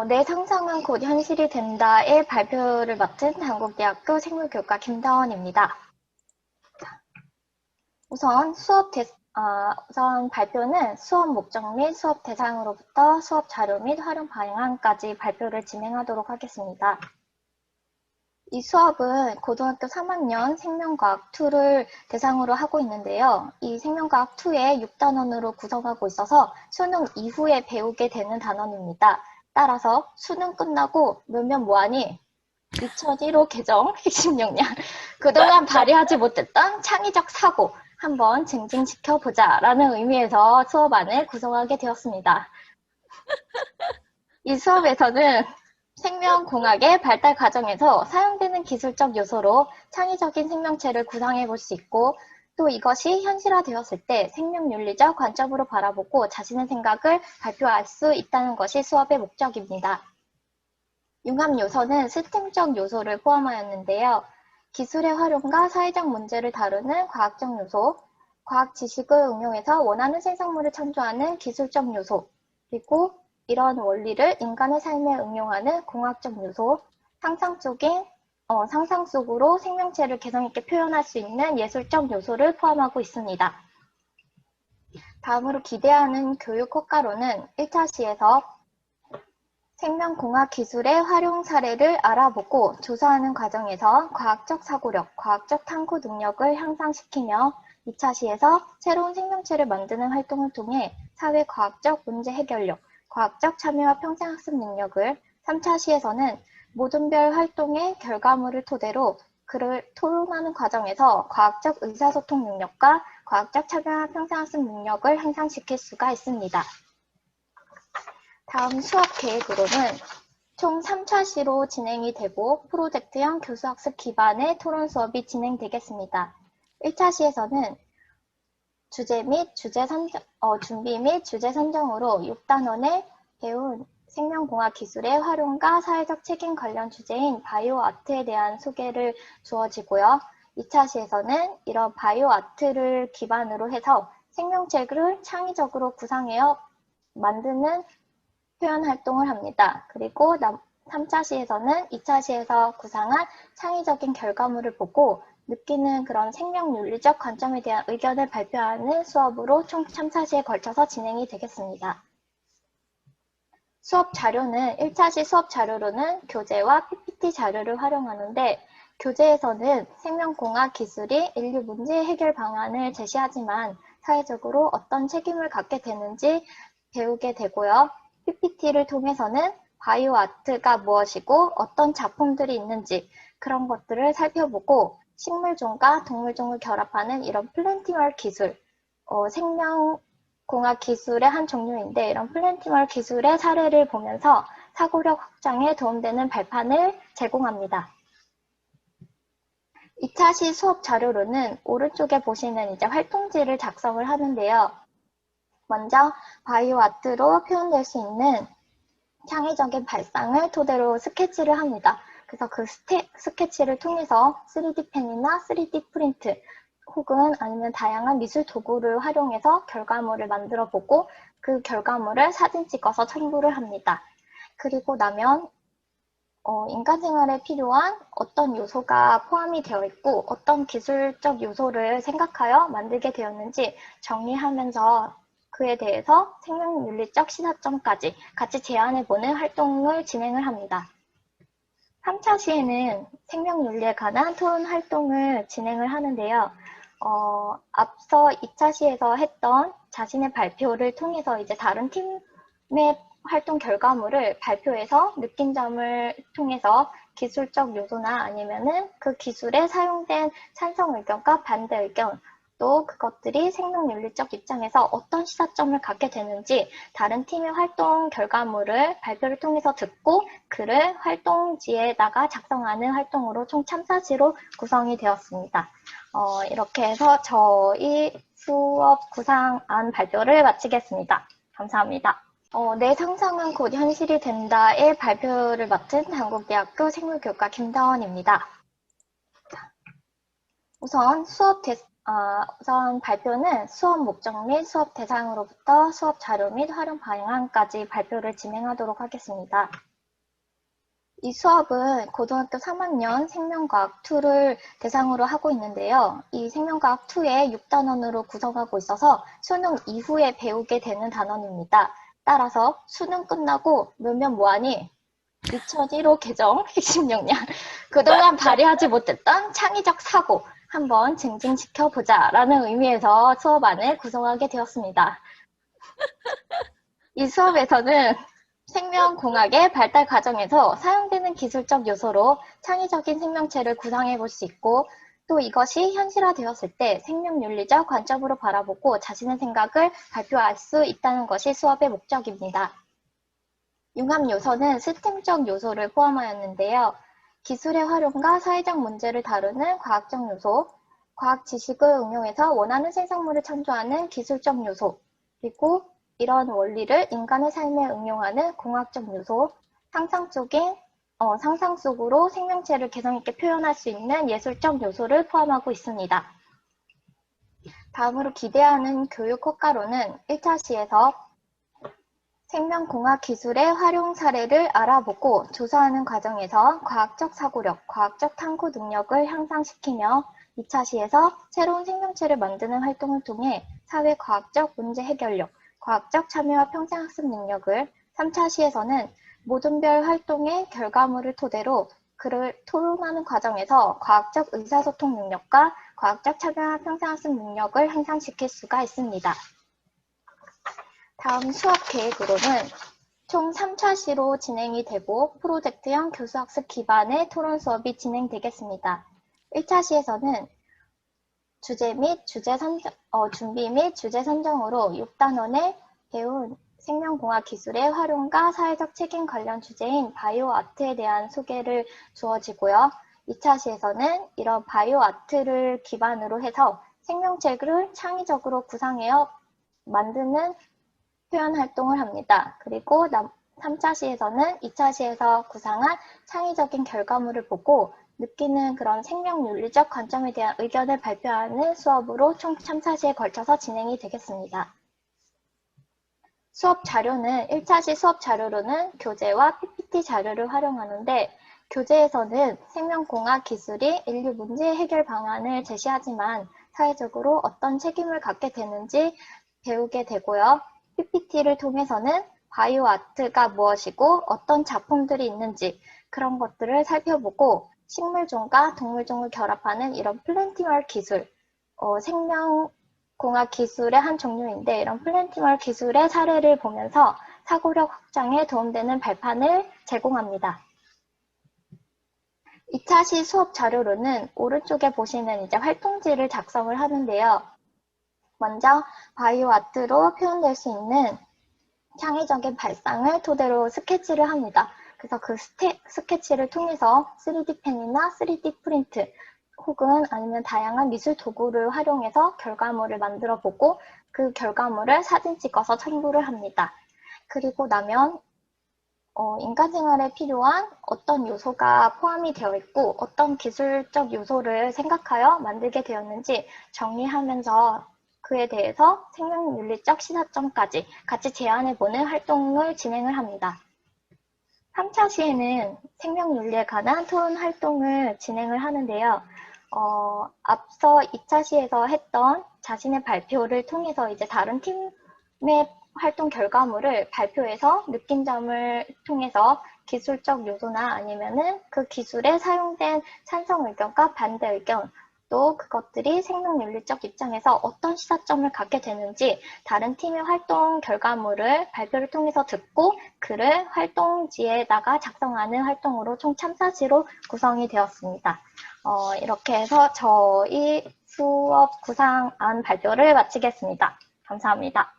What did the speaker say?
내 상상은 곧 현실이 된다의 발표를 맡은 한국대학교 생물교과 김다원입니다. 우선 발표는 수업 목적 및 수업 대상으로부터 수업 자료 및 활용 방향까지 발표를 진행하도록 하겠습니다. 이 수업은 고등학교 3학년 생명과학 2를 대상으로 하고 있는데요. 이 생명과학 2에 6단원으로 구성하고 있어서 수능 이후에 배우게 되는 단원입니다. 따라서 수능 끝나고 놀면 뭐하니? 2015 개정 핵심 역량. 그동안 발휘하지 못했던 창의적 사고 한번 증진시켜보자 라는 의미에서 수업안을 구성하게 되었습니다. 이 수업에서는 생명공학의 발달 과정에서 사용되는 기술적 요소로 창의적인 생명체를 구상해 볼 수 있고 또 이것이 현실화되었을 때 생명윤리적 관점으로 바라보고 자신의 생각을 발표할 수 있다는 것이 수업의 목적입니다. 융합 요소는 시스템적 요소를 포함하였는데요. 기술의 활용과 사회적 문제를 다루는 과학적 요소, 과학 지식을 응용해서 원하는 생산물을 창조하는 기술적 요소, 그리고 이런 원리를 인간의 삶에 응용하는 공학적 요소, 상상 속으로 생명체를 개성있게 표현할 수 있는 예술적 요소를 포함하고 있습니다. 다음으로 기대하는 교육 효과로는 1차 시에서 생명공학 기술의 활용 사례를 알아보고 조사하는 과정에서 과학적 사고력, 과학적 탐구 능력을 향상시키며 2차 시에서 새로운 생명체를 만드는 활동을 통해 사회과학적 문제 해결력, 과학적 참여와 평생학습 능력을 3차 시에서는 모든별 활동의 결과물을 토대로 그를 토론하는 과정에서 과학적 의사소통 능력과 과학적 참여와 평생학습 능력을 향상시킬 수가 있습니다. 다음 수업 계획으로는 총 3차 시로 진행이 되고 프로젝트형 교수학습 기반의 토론 수업이 진행되겠습니다. 1차 시에서는 준비 및 주제 선정으로 6단원에 배운 생명공학 기술의 활용과 사회적 책임 관련 주제인 바이오 아트에 대한 소개를 주어지고요. 2차 시에서는 이런 바이오 아트를 기반으로 해서 생명체를 창의적으로 구상하여 만드는 표현 활동을 합니다. 그리고 3차 시에서는 2차 시에서 구상한 창의적인 결과물을 보고 느끼는 그런 생명윤리적 관점에 대한 의견을 발표하는 수업으로 총 3차시에 걸쳐서 진행이 되겠습니다. 수업 자료는 1차시 수업 자료로는 교재와 PPT 자료를 활용하는데 교재에서는 생명공학 기술이 인류 문제 해결 방안을 제시하지만 사회적으로 어떤 책임을 갖게 되는지 배우게 되고요. PPT를 통해서는 바이오 아트가 무엇이고 어떤 작품들이 있는지 그런 것들을 살펴보고 식물종과 동물종을 결합하는 이런 플랜티멀 기술, 생명공학 기술의 한 종류인데 이런 플랜티멀 기술의 사례를 보면서 사고력 확장에 도움되는 발판을 제공합니다. 2차시 수업 자료로는 오른쪽에 보시는 이제 활동지를 작성을 하는데요. 먼저 바이오 아트로 표현될 수 있는 창의적인 발상을 토대로 스케치를 합니다. 그래서 그 스케치를 통해서 3D 펜이나 3D 프린트 혹은 아니면 다양한 미술 도구를 활용해서 결과물을 만들어 보고 그 결과물을 사진 찍어서 첨부를 합니다. 그리고 나면 인간 생활에 필요한 어떤 요소가 포함이 되어 있고 어떤 기술적 요소를 생각하여 만들게 되었는지 정리하면서 그에 대해서 생명윤리적 시사점까지 같이 제안해보는 활동을 진행을 합니다. 3차 시에는 생명윤리에 관한 토론 활동을 진행을 하는데요. 앞서 2차 시에서 했던 자신의 발표를 통해서 이제 다른 팀의 활동 결과물을 발표해서 느낀 점을 통해서 기술적 요소나 아니면은 그 기술에 사용된 찬성 의견과 반대 의견 또 그것들이 생명윤리적 입장에서 어떤 시사점을 갖게 되는지 다른 팀의 활동 결과물을 발표를 통해서 듣고 글을 활동지에다가 작성하는 활동으로 총 참사시로 구성이 되었습니다. 이렇게 해서 저희 수업 구상안 발표를 마치겠습니다. 감사합니다. 내 상상은 곧 현실이 된다의 발표를 맡은 한국대학교 생물교과 김다원입니다. 우선 우선 발표는 수업 목적 및 수업 대상으로부터 수업 자료 및 활용 방향까지 발표를 진행하도록 하겠습니다. 이 수업은 고등학교 3학년 생명과학 2를 대상으로 하고 있는데요. 이 생명과학 2에 6단원으로 구성하고 있어서 수능 이후에 배우게 되는 단원입니다. 따라서 수능 끝나고 놀면 뭐하니? 2015 개정 핵심 역량. 그동안 발휘하지 못했던 창의적 사고 한번 증진시켜보자 라는 의미에서 수업안을 구성하게 되었습니다. 이 수업에서는 생명공학의 발달 과정에서 사용되는 기술적 요소로 창의적인 생명체를 구상해 볼 수 있고 또 이것이 현실화되었을 때 생명윤리적 관점으로 바라보고 자신의 생각을 발표할 수 있다는 것이 수업의 목적입니다. 융합 요소는 스템적 요소를 포함하였는데요. 기술의 활용과 사회적 문제를 다루는 과학적 요소, 과학 지식을 응용해서 원하는 생산물을 창조하는 기술적 요소, 그리고 이런 원리를 인간의 삶에 응용하는 공학적 요소, 상상 속으로 생명체를 개성있게 표현할 수 있는 예술적 요소를 포함하고 있습니다. 다음으로 기대하는 교육 효과로는 1차 시에서 생명공학 기술의 활용 사례를 알아보고 조사하는 과정에서 과학적 사고력, 과학적 탐구 능력을 향상시키며 2차 시에서 새로운 생명체를 만드는 활동을 통해 사회과학적 문제 해결력, 과학적 참여와 평생학습 능력을 3차 시에서는 모든별 활동의 결과물을 토대로 그를 토론하는 과정에서 과학적 의사소통 능력과 과학적 참여와 평생학습 능력을 향상시킬 수가 있습니다. 다음 수업 계획으로는 총 3차 시로 진행이 되고 프로젝트형 교수학습 기반의 토론 수업이 진행되겠습니다. 1차 시에서는 준비 및 주제 선정으로 6단원에 배운 생명공학 기술의 활용과 사회적 책임 관련 주제인 바이오 아트에 대한 소개를 주어지고요. 2차 시에서는 이런 바이오 아트를 기반으로 해서 생명체를 창의적으로 구상하여 만드는 표현 활동을 합니다. 그리고 3차 시에서는 2차 시에서 구상한 창의적인 결과물을 보고 느끼는 그런 생명윤리적 관점에 대한 의견을 발표하는 수업으로 총 3차시에 걸쳐서 진행이 되겠습니다. 수업 자료는 1차시 수업 자료로는 교재와 PPT 자료를 활용하는데 교재에서는 생명공학 기술이 인류 문제 해결 방안을 제시하지만 사회적으로 어떤 책임을 갖게 되는지 배우게 되고요. PPT를 통해서는 바이오 아트가 무엇이고 어떤 작품들이 있는지 그런 것들을 살펴보고 식물종과 동물종을 결합하는 이런 플랜티멀 기술, 생명공학 기술의 한 종류인데 이런 플랜티멀 기술의 사례를 보면서 사고력 확장에 도움되는 발판을 제공합니다. 2차시 수업 자료로는 오른쪽에 보시는 이제 활동지를 작성을 하는데요. 먼저 바이오 아트로 표현될 수 있는 창의적인 발상을 토대로 스케치를 합니다. 그래서 그 스케치를 통해서 3D 펜이나 3D 프린트 혹은 아니면 다양한 미술 도구를 활용해서 결과물을 만들어 보고 그 결과물을 사진 찍어서 첨부를 합니다. 그리고 나면 인간 생활에 필요한 어떤 요소가 포함이 되어 있고 어떤 기술적 요소를 생각하여 만들게 되었는지 정리하면서 그에 대해서 생명윤리적 시사점까지 같이 제안해보는 활동을 진행을 합니다. 3차 시에는 생명윤리에 관한 토론 활동을 진행을 하는데요. 앞서 2차 시에서 했던 자신의 발표를 통해서 이제 다른 팀의 활동 결과물을 발표해서 느낀 점을 통해서 기술적 요소나 아니면은 그 기술에 사용된 찬성 의견과 반대 의견 또 그것들이 생명윤리적 입장에서 어떤 시사점을 갖게 되는지 다른 팀의 활동 결과물을 발표를 통해서 듣고 글을 활동지에다가 작성하는 활동으로 총 참사시로 구성이 되었습니다. 이렇게 해서 저희 수업 구상안 발표를 마치겠습니다. 감사합니다.